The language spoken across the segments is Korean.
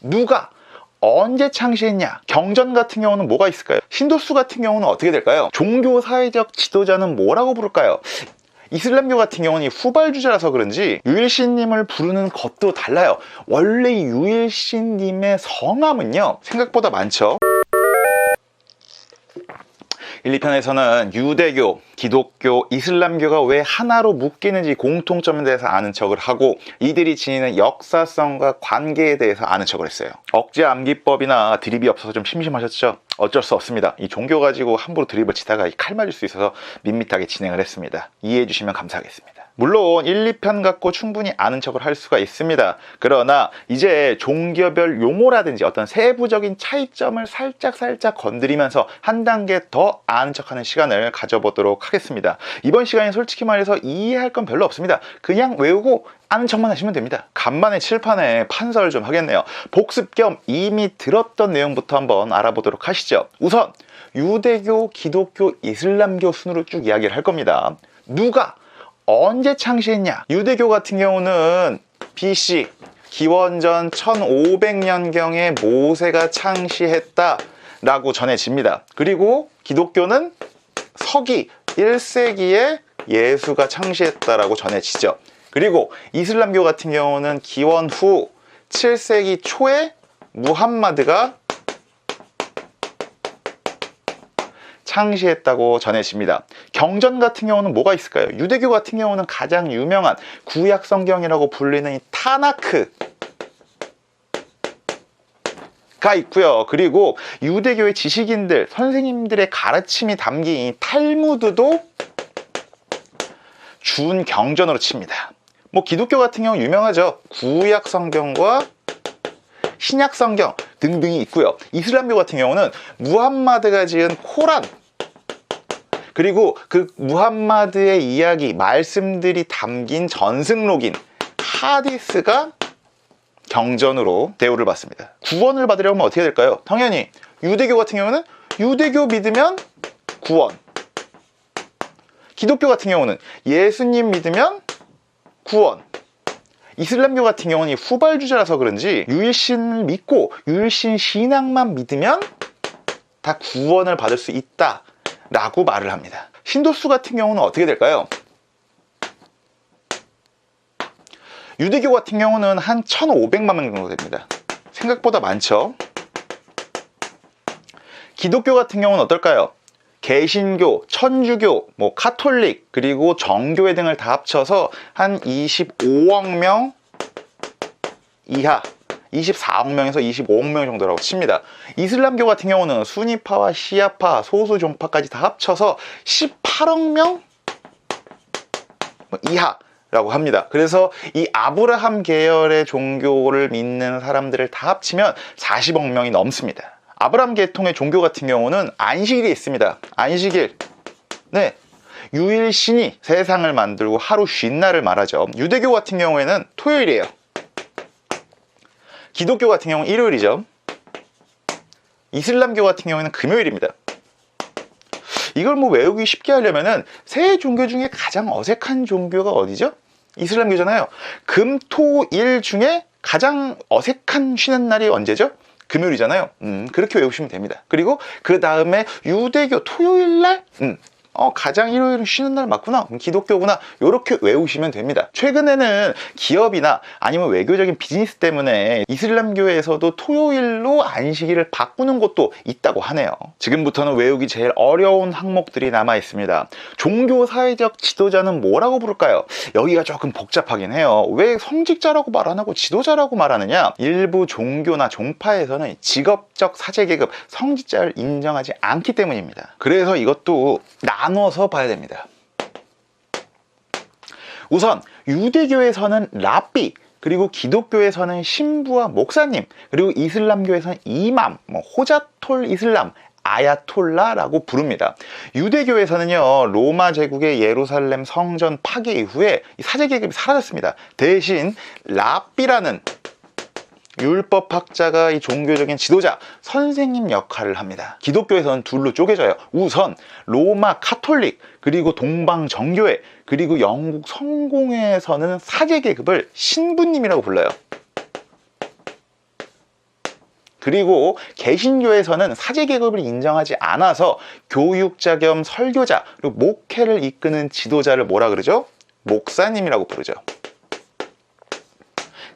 누가 언제 창시했냐? 경전 같은 경우는 뭐가 있을까요? 신도수 같은 경우는 어떻게 될까요? 종교 사회적 지도자는 뭐라고 부를까요? 이슬람교 같은 경우는 후발주자라서 그런지 유일신님을 부르는 것도 달라요. 원래 유일신님의 성함은요 생각보다 많죠. 1, 2편에서는 유대교, 기독교, 이슬람교가 왜 하나로 묶이는지 공통점에 대해서 아는 척을 하고 이들이 지니는 역사성과 관계에 대해서 아는 척을 했어요. 억지 암기법이나 드립이 없어서 좀 심심하셨죠? 어쩔 수 없습니다. 이 종교 가지고 함부로 드립을 치다가 칼 맞을 수 있어서 밋밋하게 진행을 했습니다. 이해해 주시면 감사하겠습니다. 물론 1, 2편 갖고 충분히 아는 척을 할 수가 있습니다. 그러나 이제 종교별 용어라든지 어떤 세부적인 차이점을 살짝 건드리면서 한 단계 더 아는 척하는 시간을 가져보도록 하겠습니다. 이번 시간에 솔직히 말해서 이해할 건 별로 없습니다. 그냥 외우고 아는 척만 하시면 됩니다. 간만에 칠판에 판서를 좀 하겠네요. 복습 겸 이미 들었던 내용부터 한번 알아보도록 하시죠. 우선 유대교, 기독교, 이슬람교 순으로 쭉 이야기를 할 겁니다. 누가 언제 창시했냐? 유대교 같은 경우는 BC 기원전 1500년경에 모세가 창시했다 라고 전해집니다. 그리고 기독교는 서기 1세기에 예수가 창시했다라고 전해지죠. 그리고 이슬람교 같은 경우는 기원 후 7세기 초에 무함마드가 창시했다고 전해집니다. 경전 같은 경우는 뭐가 있을까요? 유대교 같은 경우는 가장 유명한 구약 성경이라고 불리는 이 타나크가 있고요. 그리고 유대교의 지식인들, 선생님들의 가르침이 담긴 이 탈무드도 준 경전으로 칩니다. 뭐 기독교 같은 경우 유명하죠. 구약 성경과 신약 성경 등등이 있고요. 이슬람교 같은 경우는 무함마드가 지은 코란, 그리고 그 무함마드의 이야기, 말씀들이 담긴 전승록인 하디스가 경전으로 대우를 받습니다. 구원을 받으려면 어떻게 될까요? 당연히 유대교 같은 경우는 유대교 믿으면 구원, 기독교 같은 경우는 예수님 믿으면 구원, 이슬람교 같은 경우는 후발주자라서 그런지 유일신을 믿고 유일신 신앙만 믿으면 다 구원을 받을 수 있다 라고 말을 합니다. 신도수 같은 경우는 어떻게 될까요? 유대교 같은 경우는 한 1500만 명 정도 됩니다. 생각보다 많죠. 기독교 같은 경우는 어떨까요? 개신교, 천주교, 뭐 카톨릭, 그리고 정교회 등을 다 합쳐서 한 25억 명 이하, 24억 명에서 25억 명 정도라고 칩니다. 이슬람교 같은 경우는 수니파와 시아파, 소수 종파까지 다 합쳐서 18억 명 이하라고 합니다. 그래서 이 아브라함 계열의 종교를 믿는 사람들을 다 합치면 40억 명이 넘습니다. 아브라함 계통의 종교 같은 경우는 안식일이 있습니다. 안식일. 네. 유일신이 세상을 만들고 하루 쉰 날을 말하죠. 유대교 같은 경우에는 토요일이에요. 기독교 같은 경우는 일요일이죠. 이슬람교 같은 경우에는 금요일입니다. 이걸 뭐 외우기 쉽게 하려면은 세 종교 중에 가장 어색한 종교가 어디죠? 이슬람교잖아요. 금, 토, 일 중에 가장 어색한 쉬는 날이 언제죠? 금요일이잖아요. 그렇게 외우시면 됩니다. 그리고 그 다음에 유대교 토요일날 가장 일요일은 쉬는 날 맞구나, 기독교구나, 이렇게 외우시면 됩니다. 최근에는 기업이나 아니면 외교적인 비즈니스 때문에 이슬람교에서도 토요일로 안식일을 바꾸는 곳도 있다고 하네요. 지금부터는 외우기 제일 어려운 항목들이 남아 있습니다. 종교 사회적 지도자는 뭐라고 부를까요? 여기가 조금 복잡하긴 해요. 왜 성직자라고 말 안 하고 지도자라고 말하느냐? 일부 종교나 종파에서는 직업적 사제계급, 성직자를 인정하지 않기 때문입니다. 그래서 이것도 나눠서 봐야 됩니다. 우선 유대교에서는 랍비, 그리고 기독교에서는 신부와 목사님, 그리고 이슬람교에서는 이맘, 호자톨 이슬람, 아야톨라라고 부릅니다. 유대교에서는요, 로마 제국의 예루살렘 성전 파괴 이후에 이 사제계급이 사라졌습니다. 대신 랍비라는 율법학자가 이 종교적인 지도자, 선생님 역할을 합니다. 기독교에서는 둘로 쪼개져요. 우선 로마 카톨릭, 그리고 동방 정교회, 그리고 영국 성공회에서는 사제계급을 신부님이라고 불러요. 그리고 개신교에서는 사제 계급을 인정하지 않아서 교육자 겸 설교자 그리고 목회를 이끄는 지도자를 뭐라 그러죠? 목사님이라고 부르죠.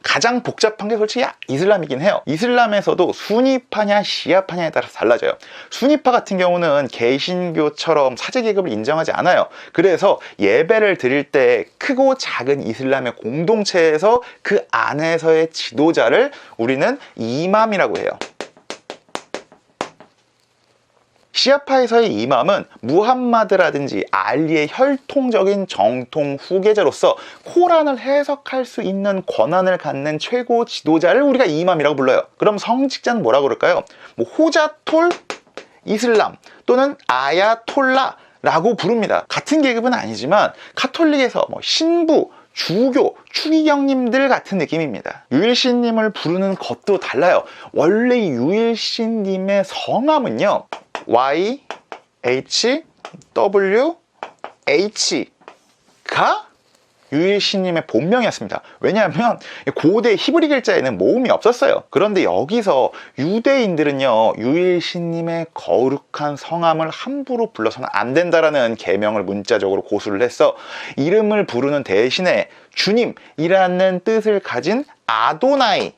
가장 복잡한 게 솔직히 이슬람이긴 해요. 이슬람에서도 수니파냐 시아파냐에 따라서 달라져요. 수니파 같은 경우는 개신교처럼 사제 계급을 인정하지 않아요. 그래서 예배를 드릴 때 크고 작은 이슬람의 공동체에서 그 안에서의 지도자를 우리는 이맘이라고 해요. 시아파에서의 이맘은 무함마드라든지 알리의 혈통적인 정통 후계자로서 코란을 해석할 수 있는 권한을 갖는 최고 지도자를 우리가 이맘이라고 불러요. 그럼 성직자는 뭐라고 그럴까요? 뭐 호자톨 이슬람 또는 아야톨라라고 부릅니다. 같은 계급은 아니지만 카톨릭에서 뭐 신부, 주교, 추기경님들 같은 느낌입니다. 유일신님을 부르는 것도 달라요. 원래 유일신님의 성함은요 YHWH가 유일신님의 본명이었습니다. 왜냐하면 고대 히브리 글자에는 모음이 없었어요. 그런데 여기서 유대인들은요 유일신님의 거룩한 성함을 함부로 불러서는 안 된다라는 계명을 문자적으로 고수를 해서 이름을 부르는 대신에 주님이라는 뜻을 가진 아도나이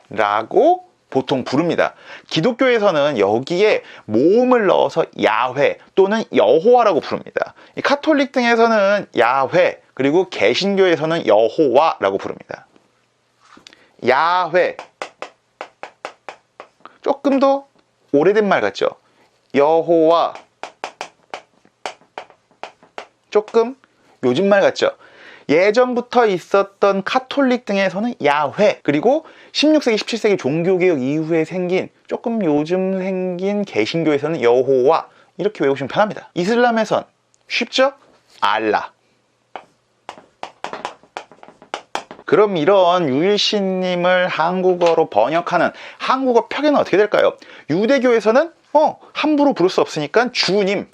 라고 보통 부릅니다. 기독교에서는 여기에 모음을 넣어서 야훼 또는 여호와라고 부릅니다. 카톨릭 등에서는 야훼 그리고 개신교에서는 여호와라고 부릅니다. 야훼 조금 더 오래된 말 같죠? 여호와 조금 요즘 말 같죠? 예전부터 있었던 카톨릭 등에서는 야훼 그리고 16세기 17세기 종교개혁 이후에 생긴 조금 요즘 생긴 개신교에서는 여호와 이렇게 외우시면 편합니다. 이슬람에선 쉽죠? 알라. 그럼 이런 유일신님을 한국어로 번역하는 한국어 표기는 어떻게 될까요? 유대교에서는 함부로 부를 수 없으니까 주님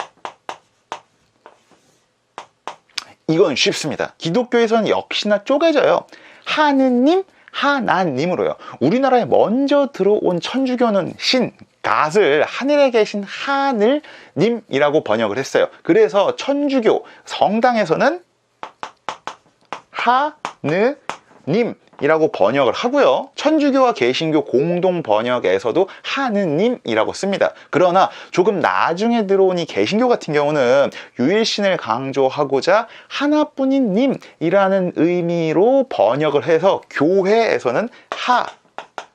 이건 쉽습니다. 기독교에서는 역시나 쪼개져요. 하느님, 하나님으로요. 우리나라에 먼저 들어온 천주교는 신, 갓을 하늘에 계신 하늘님이라고 번역을 했어요. 그래서 천주교 성당에서는 하느님이라고 번역을 하고요. 천주교와 개신교 공동 번역에서도 하느님이라고 씁니다. 그러나 조금 나중에 들어온 이 개신교 같은 경우는 유일신을 강조하고자 하나뿐인 님이라는 의미로 번역을 해서 교회에서는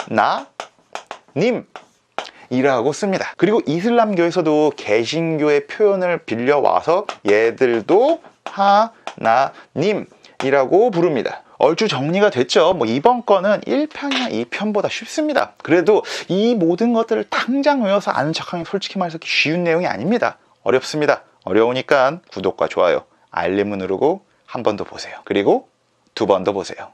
하나님이라고 씁니다. 그리고 이슬람교에서도 개신교의 표현을 빌려와서 얘들도 하나님이라고 부릅니다. 얼추 정리가 됐죠. 이번 거는 1편이나 2편보다 쉽습니다. 그래도 이 모든 것들을 당장 외워서 아는 척하는 게 솔직히 말해서 쉬운 내용이 아닙니다. 어렵습니다. 어려우니까 구독과 좋아요, 알림을 누르고 한 번 더 보세요. 그리고 두 번 더 보세요.